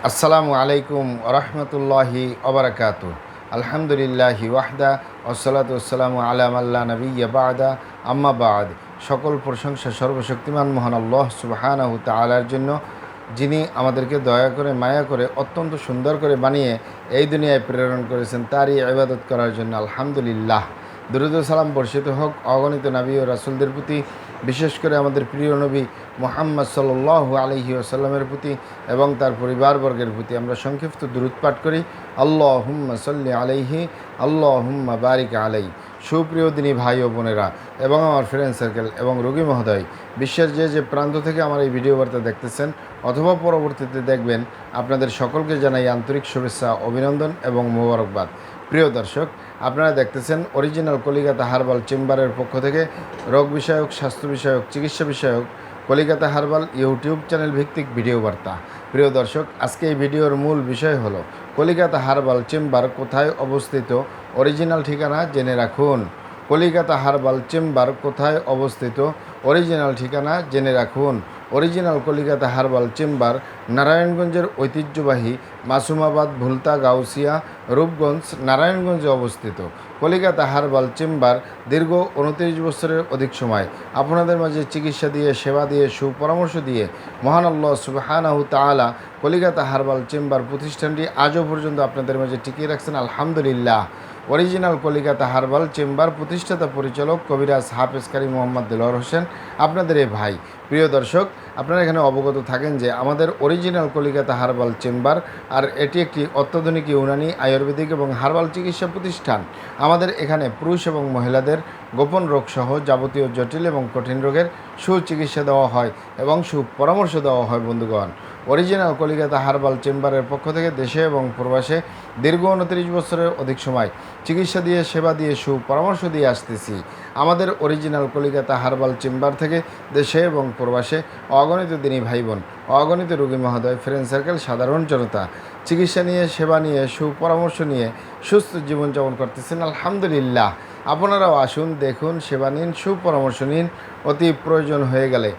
আসসালামু আলাইকুম রহমতুল্লাহি ওবরাকাতু। আলহামদুলিল্লাহি ওয়াহদা ওয়াসসালাতু ওয়াসসালামু আলা মাল্লা নাবিয়্যা বা'দা আম্মা বা'দ। সকল প্রশংসা সর্বশক্তিমান মহান আল্লাহ সুবহানাহু তাআলার জন্য, যিনি আমাদেরকে দয়া করে মায়া করে অত্যন্ত সুন্দর করে বানিয়ে এই দুনিয়ায় প্রেরণ করেছেন, তারই ইবাদত করার জন্য আলহামদুলিল্লাহ। দুরূদ ও সালাম বর্ষিত হোক অগণিত নবী ও রাসূলদের প্রতি, বিশেষ করে আমাদের প্রিয় নবী মুহাম্মদ সাল্লাল্লাহু আলাইহি ওয়াসাল্লামের প্রতি এবং তার পরিবারবর্গের প্রতি। আমরা সংক্ষিপ্ত দুরূদ পাঠ করি, আল্লাহুম্মা সাল্লি আলাইহি, আল্লাহুম্মা বারিক আলাইহি। সুপ্রিয় দিনী ভাই ও বোনেরা এবং আমার ফ্রেন্ড সার্কেল এবং রোগী মহোদয়, বিশ্বের যে প্রান্ত থেকে আমার এই ভিডিও বার্তা দেখতেছেন অথবা পরবর্তীতে দেখবেন, আপনাদের সকলকে জানাই আন্তরিক শুভেচ্ছা, অভিনন্দন এবং মোবারকবাদ। প্রিয় দর্শক, আপনারা দেখতেছেন অরিজিনাল কলিকাতা হার্বাল চেম্বারের পক্ষ থেকে রোগ বিষয়ক, স্বাস্থ্য বিষয়ক, চিকিৎসা বিষয়ক কলিকাতা হার্বাল ইউটিউব চ্যানেল ভিত্তিক ভিডিও বার্তা। প্রিয় দর্শক, আজকে এই ভিডিওর মূল বিষয় হলো কলিকাতা হার্বাল চেম্বার কোথায় অবস্থিত, অরিজিনাল ঠিকানা জেনে রাখুন। কলিকাতা হার্বাল চেম্বার কোথায় অবস্থিত, অরিজিনাল ঠিকানা জেনে রাখুন। অরিজিনাল কলিকাতা হার্বাল চেম্বার নারায়ণগঞ্জের ঐতিহ্যবাহী মাসুমাবাদ, ভুলতা, গাউসিয়া, রূপগঞ্জ, নারায়ণগঞ্জে অবস্থিত। কলিকাতা হার্বাল চেম্বার দীর্ঘ 29 বছরের অধিক সময় আপনাদের মাঝে চিকিৎসা দিয়ে, সেবা দিয়ে, সুপরামর্শ দিয়ে মহান আল্লাহ সুবহানাহু তাআলা কলিকাতা হার্বাল চেম্বার প্রতিষ্ঠানটি আজও পর্যন্ত আপনাদের মাঝে টিকিয়ে রাখছেন, আলহামদুলিল্লাহ। অরিজিনাল কলিকাতা হার্বাল চেম্বার প্রতিষ্ঠাতা পরিচালক কবিরাজ হাফেজ কারি মোহাম্মদ দেলোয়ার হোসেন, আপনাদের এই ভাই। প্রিয় দর্শক, আপনারা এখানে অবগত থাকেন যে আমাদের অরিজিনাল কলিকাতা হার্বাল চেম্বার, আর এটি একটি অত্যাধুনিক ইউনানি, আয়ুর্বেদিক এবং হার্বাল চিকিৎসা প্রতিষ্ঠান। আমাদের এখানে পুরুষ এবং মহিলাদের গোপন রোগসহ যাবতীয় জটিল এবং কঠিন রোগের সুচিকিৎসা দেওয়া হয় এবং সুপরামর্শ দেওয়া হয়। বন্ধুগণ, অরিজিনাল কলিকাতা হার্বাল চেম্বারের পক্ষ থেকে দেশে এবং প্রবাসে দীর্ঘ 29 বছরের অধিক সময় চিকিৎসা দিয়ে, সেবা দিয়ে, সুপরামর্শ দিয়ে আসতেছি। আমাদের অরিজিনাল কলিকাতা হার্বাল চেম্বার থেকে দেশে এবং প্রবাসে অগণিত দিনী ভাই বোন, অগণিত রোগী মহোদয়, ফ্রেন্ড সার্কেল, সাধারণ জনতা চিকিৎসা নিয়ে, সেবা নিয়ে, সুপরামর্শ নিয়ে সুস্থ জীবনযাপন করতেছেন, আলহামদুলিল্লাহ। আপনারাও আসুন, দেখুন, সেবা নিন, সুপরামর্শ নিন। অতি প্রয়োজন হয়ে গেলে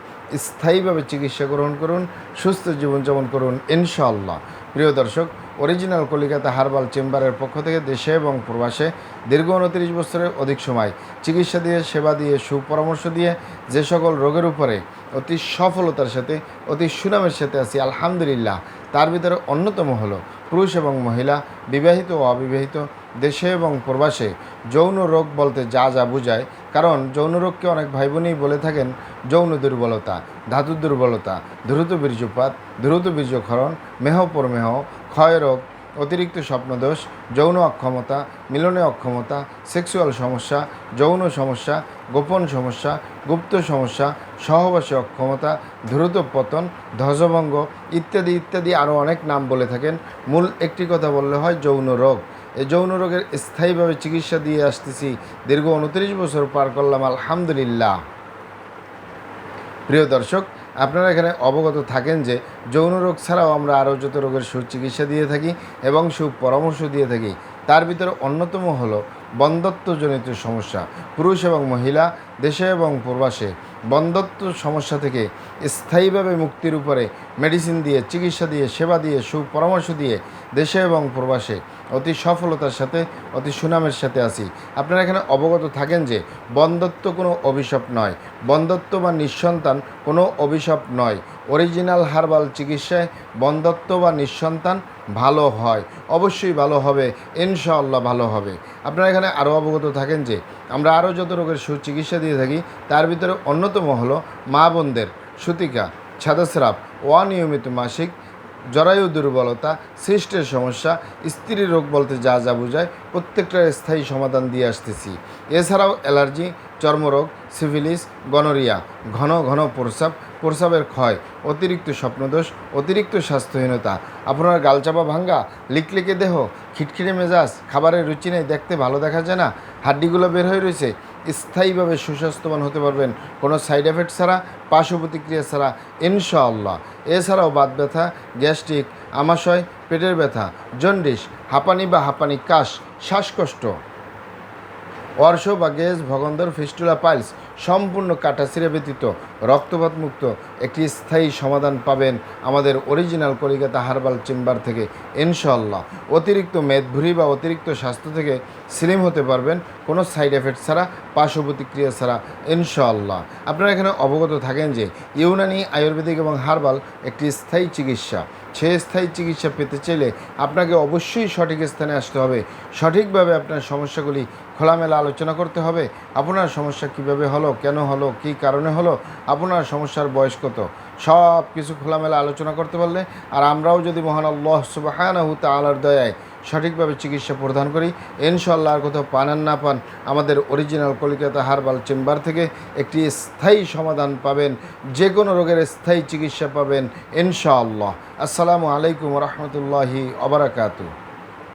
স্থায়ীভাবে চিকিৎসা গ্রহণ করুন, সুস্থ জীবনযাপন করুন, ইনশাআল্লাহ। প্রিয় দর্শক, অরিজিনাল কলিকাতা হার্বাল চেম্বারের পক্ষ থেকে দেশে এবং প্রবাসে দীর্ঘ 29 বছরের অধিক সময় চিকিৎসা দিয়ে, সেবা দিয়ে, সুপরামর্শ দিয়ে যে সকল রোগের উপরে অতি সফলতার সাথে, অতি সুনামের সাথে আছি, আলহামদুলিল্লাহ। তার ভিতরে অন্যতম হলো পুরুষ এবং মহিলা, বিবাহিত ও অবিবাহিত, দেশে এবং প্রবাসে যৌন রোগ বলতে যা যা বোঝায়। কারণ যৌন রোগকে অনেক ভাই বোনই বলে থাকেন যৌন দুর্বলতা, ধাতুর দুর্বলতা, দ্রুত বীর্যপাত, দ্রুত বীর্যক্ষরণ, মেহ প্রমেহ, ক্ষয় রোগ, অতিরিক্ত স্বপ্নদোষ, যৌন অক্ষমতা, মিলনে অক্ষমতা, সেক্সুয়াল সমস্যা, যৌন সমস্যা, গোপন সমস্যা, গুপ্ত সমস্যা, সহবাসে অক্ষমতা, দ্রুত পতন, ধ্বজভঙ্গ ইত্যাদি ইত্যাদি আরও অনেক নাম বলে থাকেন। মূল একটি কথা বললে হয় যৌন রোগ। এই যৌন রোগের স্থায়ীভাবে চিকিৎসা দিয়ে আসতেছি, দীর্ঘ 29 বছর পার করলাম, আলহামদুলিল্লাহ। প্রিয় দর্শক, আপনারা এখানে অবগত থাকেন যে যৌন রোগ ছাড়াও আমরা আরও যত রোগের সুচিকিৎসা দিয়ে থাকি এবং সুপরামর্শ দিয়ে থাকি, তার ভিতরে অন্যতম হলো বন্ধ্যত্বজনিত সমস্যা। পুরুষ এবং মহিলা, দেশে এবং প্রবাসে বন্ধ্যত্ব সমস্যা থেকে স্থায়ীভাবে মুক্তির উপরে মেডিসিন দিয়ে, চিকিৎসা দিয়ে, সেবা দিয়ে, সুপরামর্শ দিয়ে দেশে এবং প্রবাসে অতি সফলতার সাথে, অতি সুনামের সাথে আছি। আপনারা এখানে অবগত থাকেন যে বন্ধ্যত্ব কোনো অভিশাপ নয়, বন্ধ্যত্ব বা নিঃসন্তান কোনো অভিশাপ নয়। অরিজিনাল হার্বাল চিকিৎসায় বন্ধ্যত্ব বা নিঃসন্তান ভালো হয়, অবশ্যই ভালো হবে, ইনশাআল্লাহ ভালো হবে। আপনারা এখানে আরও অবগত থাকেন যে আমরা আরও যত রোগের সুচিকিৎসা দিয়ে থাকি, তার ভিতরে অন্যতম হলো মা বোনদের সূতিকা, ছাদাস্রাব, অনিয়মিত মাসিক, জরায়ু দুর্বলতা, সিস্টের সমস্যা, স্ত্রী রোগ বলতে যা যা বোঝায় প্রত্যেকটার স্থায়ী সমাধান দিয়ে আসতেছি। এছাড়াও অ্যালার্জি, চর্মরোগ, সিফিলিস, গনোরিয়া, ঘন ঘন প্রস্রাব, প্রস্রাবের ক্ষয়, অতিরিক্ত স্বপ্নদোষ, অতিরিক্ত স্বাস্থ্যহীনতা, আপনার গালচাপা ভাঙ্গা, লিকলিকে দেহ, খিটখিটে মেজাজ, খাবারের রুচি নেই, দেখতে ভালো দেখা যায় না, হাড্ডিগুলো বের হয়ে রয়েছে, স্থায়ীভাবে সুস্বাস্থ্যবান হতে পারবেন কোনো সাইড এফেক্ট ছাড়া, পার্শ্ব প্রতিক্রিয়া ছাড়া, ইনশাআল্লাহ। এছাড়াও বাত ব্যথা, গ্যাস্ট্রিক, আমাশয়, পেটের ব্যথা, জন্ডিস, হাঁপানি বা হাঁপানি কাশ, শ্বাসকষ্ট, অর্শ বা গ্যাস, ভগন্দর, ফিস্টুলা, পাইলস সম্পূর্ণ কাটাছিঁড়ে ব্যতীত রক্তপাত মুক্ত একটি স্থায়ী সমাধান পাবেন আমাদের অরিজিনাল কলিকাতা হার্বাল চেম্বার থেকে ইনশাআল্লাহ। অতিরিক্ত মেদভুঁড়ি বা অতিরিক্ত স্বাস্থ্য থেকে স্লিম হতে পারবেন কোনো সাইড এফেক্ট ছাড়া, পার্শ্ব প্রতিক্রিয়া ছাড়া ইনশাআল্লাহ। আপনারা এখানে অবগত থাকেন যে ইউনানি, আয়ুর্বেদিক এবং হার্বাল একটি স্থায়ী চিকিৎসা। সেই স্থায়ী চিকিৎসা পেতে চাইলে আপনাকে অবশ্যই সঠিক স্থানে আসতে হবে। সঠিকভাবে আপনার সমস্যাগুলি খোলামেলা আলোচনা করতে হবে। আপনার সমস্যা কিভাবে হলো, কেন হলো, কী কারণে হলো, আপনার সমস্যার বয়স কত, সব কিছু খোলামেলা আলোচনা করতে পারলে, আর আমরাও যদি মহান আল্লাহ সুবহানাহু তাআলার দয়ায় সঠিকভাবে চিকিৎসা প্রদান করি, ইনশাআল্লাহ আর কোথাও পান আর না পান, আমাদের অরিজিনাল কলিকাতা হার্বাল চেম্বার থেকে একটি স্থায়ী সমাধান পাবেন, যে কোনো রোগের স্থায়ী চিকিৎসা পাবেন ইনশাআল্লাহ। আসসালামু আলাইকুম ওয়া রাহমাতুল্লাহি ওয়া বারাকাতুহু।